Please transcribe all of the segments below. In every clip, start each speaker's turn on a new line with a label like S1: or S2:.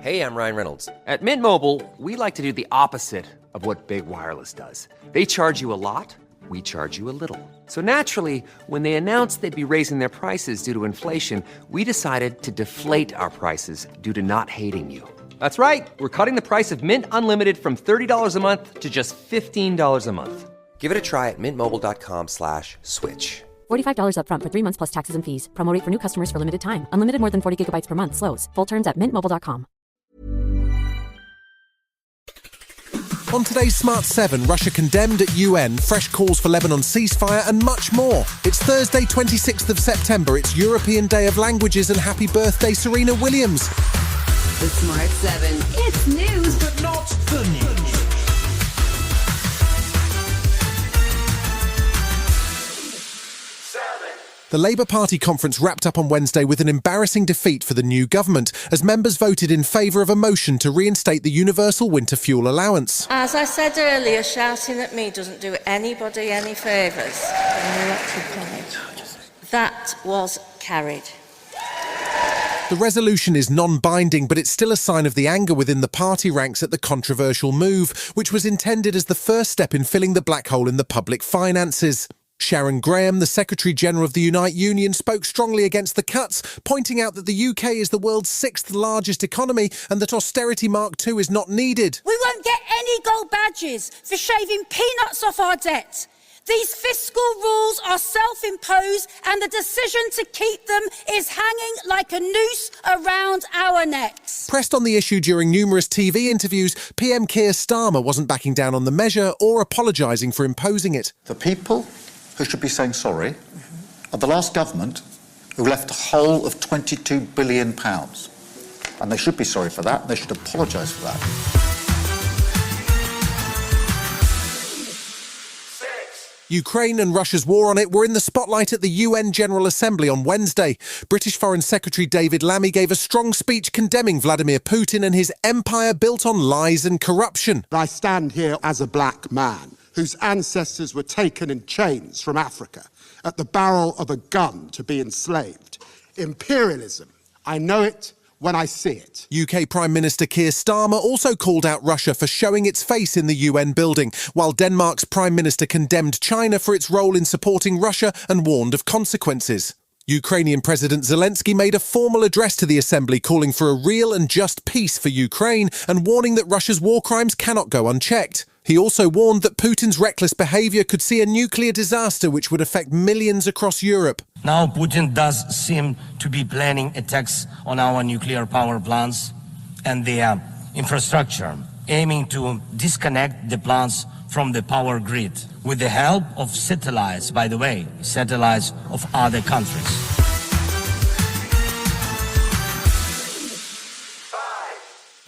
S1: Hey, I'm Ryan Reynolds. At Mint Mobile, we like to do the opposite of what Big Wireless does. They charge you a lot, we charge you a little. So naturally, when they announced they'd be raising their prices due to inflation, we decided to deflate our prices due to not hating you. That's right. We're cutting the price of Mint Unlimited from $30 a month to just $15 a month. Give it a try at mintmobile.com/switch.
S2: $45 up front for 3 months plus taxes and fees. Promo rate for new customers for limited time. Unlimited more than 40 gigabytes per month. Slows full terms at mintmobile.com.
S3: On today's Smart 7, Russia condemned at UN, fresh calls for Lebanon ceasefire and much more. It's Thursday, 26th of September. It's European Day of Languages and happy birthday, Serena Williams.
S4: The Smart 7. It's news, but not the news.
S3: The Labour Party conference wrapped up on Wednesday with an embarrassing defeat for the new government as members voted in favour of a motion to reinstate the universal winter fuel allowance.
S5: As I said earlier, shouting at me doesn't do anybody any favours. That was carried.
S3: The resolution is non-binding, but it's still a sign of the anger within the party ranks at the controversial move, which was intended as the first step in filling the black hole in the public finances. Sharon Graham, the Secretary-General of the Unite Union, spoke strongly against the cuts, pointing out that the UK is the world's 6th largest economy and that austerity Mark II is not needed.
S6: We won't get any gold badges for shaving peanuts off our debt. These fiscal rules are self-imposed and the decision to keep them is hanging like a noose around our necks.
S3: Pressed on the issue during numerous TV interviews, PM Keir Starmer wasn't backing down on the measure or apologising for imposing it.
S7: The people who should be saying sorry are the last government who left a hole of £22 billion. And they should be sorry for that, and they should apologise for that.
S3: Ukraine and Russia's war on it were in the spotlight at the UN General Assembly on Wednesday. British Foreign Secretary David Lammy gave a strong speech condemning Vladimir Putin and his empire built on lies and corruption.
S8: I stand here as a black man whose ancestors were taken in chains from Africa at the barrel of a gun to be enslaved. Imperialism, I know it when I see it.
S3: UK Prime Minister Keir Starmer also called out Russia for showing its face in the UN building, while Denmark's Prime Minister condemned China for its role in supporting Russia and warned of consequences. Ukrainian President Zelensky made a formal address to the Assembly calling for a real and just peace for Ukraine and warning that Russia's war crimes cannot go unchecked. He also warned that Putin's reckless behaviour could see a nuclear disaster which would affect millions across Europe.
S9: Now Putin does seem to be planning attacks on our nuclear power plants and their infrastructure, aiming to disconnect the plants from the power grid with the help of satellites, by the way, satellites of other countries.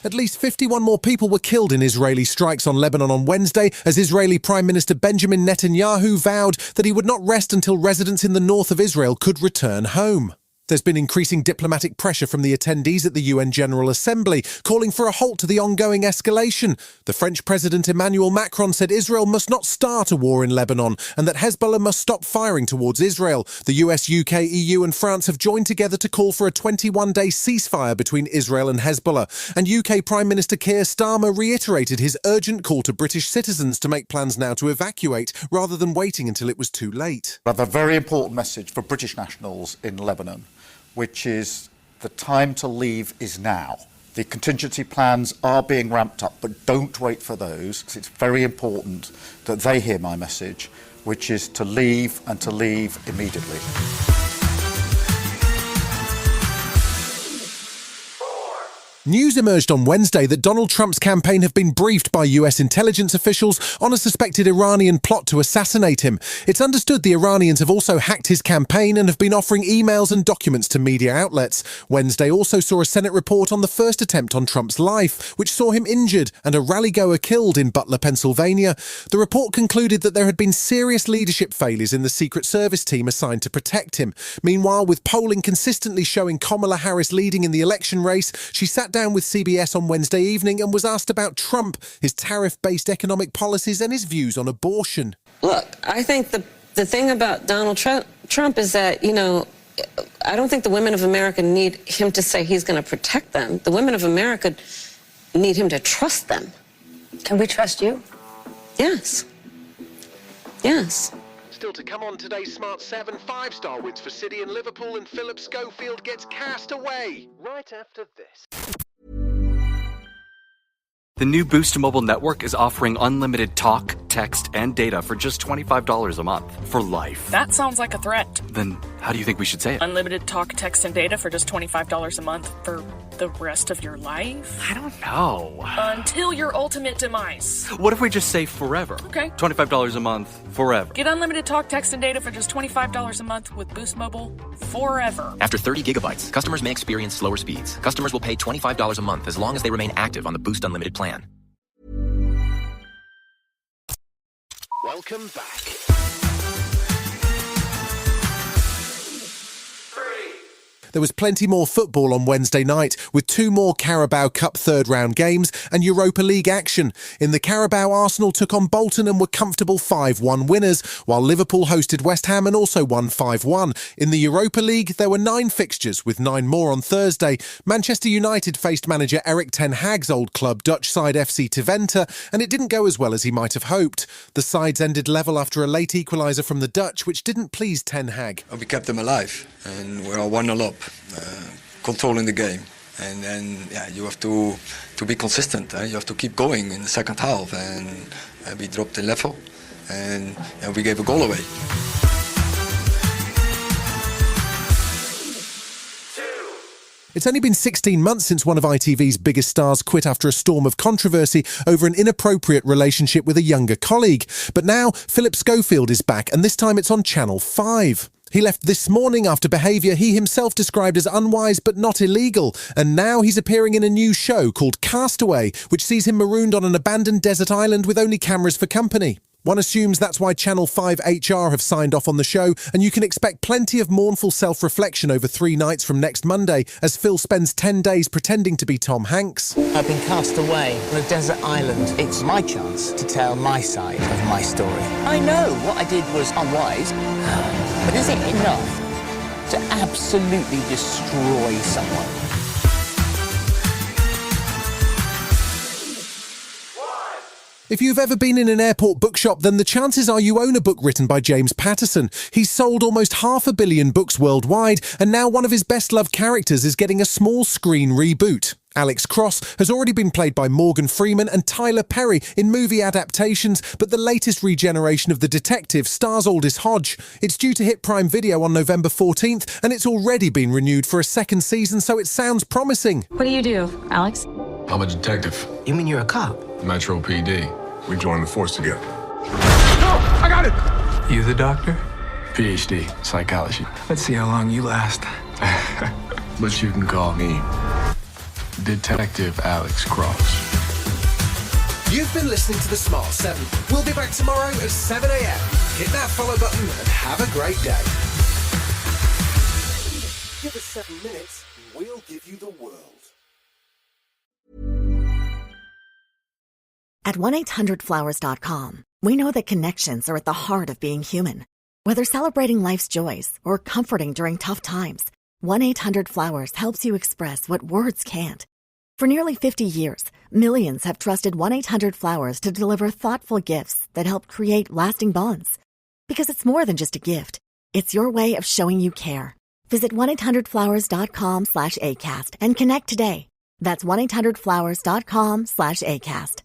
S3: At least 51 more people were killed in Israeli strikes on Lebanon on Wednesday as Israeli Prime Minister Benjamin Netanyahu vowed that he would not rest until residents in the north of Israel could return home. There's been increasing diplomatic pressure from the attendees at the UN General Assembly, calling for a halt to the ongoing escalation. The French President Emmanuel Macron said Israel must not start a war in Lebanon and that Hezbollah must stop firing towards Israel. The US, UK, EU and France have joined together to call for a 21-day ceasefire between Israel and Hezbollah. And UK Prime Minister Keir Starmer reiterated his urgent call to British citizens to make plans now to evacuate, rather than waiting until it was too late.
S7: I have a very important message for British nationals in Lebanon, which is the time to leave is now. The contingency plans are being ramped up, but don't wait for those. It's very important that they hear my message, which is to leave and to leave immediately.
S3: News emerged on Wednesday that Donald Trump's campaign have been briefed by US intelligence officials on a suspected Iranian plot to assassinate him. It's understood the Iranians have also hacked his campaign and have been offering emails and documents to media outlets. Wednesday also saw a Senate report on the first attempt on Trump's life, which saw him injured and a rally-goer killed in Butler, Pennsylvania. The report concluded that there had been serious leadership failures in the Secret Service team assigned to protect him. Meanwhile, with polling consistently showing Kamala Harris leading in the election race, she sat down with CBS on Wednesday evening and was asked about Trump, his tariff-based economic policies and his views on abortion.
S10: Look, I think the thing about Donald Trump is that, I don't think the women of America need him to say he's going to protect them. The women of America need him to trust them.
S11: Can we trust you?
S10: Yes. Yes.
S3: Still to come on today's Smart 7, 5-star wins for City and Liverpool, and Philip Schofield gets cast away. Right after this.
S12: The new Boost Mobile network is offering unlimited talk, text, and data for just $25 a month for life.
S13: That sounds like a threat.
S12: Then how do you think we should say it?
S13: Unlimited talk, text, and data for just $25 a month for the rest of your life?
S12: I don't know.
S13: Until your ultimate demise.
S12: What if we just say forever?
S13: Okay.
S12: $25 a month, forever.
S13: Get unlimited talk, text, and data for just $25 a month with Boost Mobile forever.
S14: After 30 gigabytes, customers may experience slower speeds. Customers will pay $25 a month as long as they remain active on the Boost Unlimited plan.
S3: Welcome back. There was plenty more football on Wednesday night, with 2 more Carabao Cup third-round games and Europa League action. In the Carabao, Arsenal took on Bolton and were comfortable 5-1 winners, while Liverpool hosted West Ham and also won 5-1. In the Europa League, there were 9 fixtures, with 9 more on Thursday. Manchester United faced manager Erik ten Hag's old club, Dutch side FC Twente, and it didn't go as well as he might have hoped. The sides ended level after a late equaliser from the Dutch, which didn't please ten Hag.
S15: We kept them alive, and we're 1-0 up. Controlling the game, and then you have to be consistent. You have to keep going in the second half, and we dropped the level, and we gave a goal away.
S3: It's only been 16 months since one of ITV's biggest stars quit after a storm of controversy over an inappropriate relationship with a younger colleague. But now Philip Schofield is back, and this time it's on Channel 5. He left this morning after behaviour he himself described as unwise but not illegal, and now he's appearing in a new show called Castaway, which sees him marooned on an abandoned desert island with only cameras for company. One assumes that's why Channel 5 HR have signed off on the show, and you can expect plenty of mournful self-reflection over 3 nights from next Monday, as Phil spends 10 days pretending to be Tom Hanks.
S16: I've been cast away on a desert island. It's my chance to tell my side of my story. I know what I did was unwise, but is it enough to absolutely destroy someone?
S3: If you've ever been in an airport bookshop, then the chances are you own a book written by James Patterson. He's sold almost 500 million books worldwide, and now one of his best-loved characters is getting a small screen reboot. Alex Cross has already been played by Morgan Freeman and Tyler Perry in movie adaptations, but the latest regeneration of the detective stars Aldous Hodge. It's due to hit Prime Video on November 14th, and it's already been renewed for a 2nd season, so it sounds promising.
S17: What do you do, Alex?
S18: I'm a detective.
S16: You mean you're a cop?
S18: Metro PD. We joined the force together.
S19: No! I got it!
S18: You the doctor? PhD, psychology.
S19: Let's see how long you last.
S18: But you can call me Detective Alex Cross.
S3: You've been listening to The Smart 7. We'll be back tomorrow at 7 a.m. Hit that follow button and have a great day. Give us 7 minutes and we'll give you the world.
S20: At 1-800-Flowers.com, we know that connections are at the heart of being human. Whether celebrating life's joys or comforting during tough times, 1-800-Flowers helps you express what words can't. For nearly 50 years, millions have trusted 1-800-Flowers to deliver thoughtful gifts that help create lasting bonds. Because it's more than just a gift. It's your way of showing you care. Visit 1-800-Flowers.com/ACAST and connect today. That's 1-800-Flowers.com/ACAST.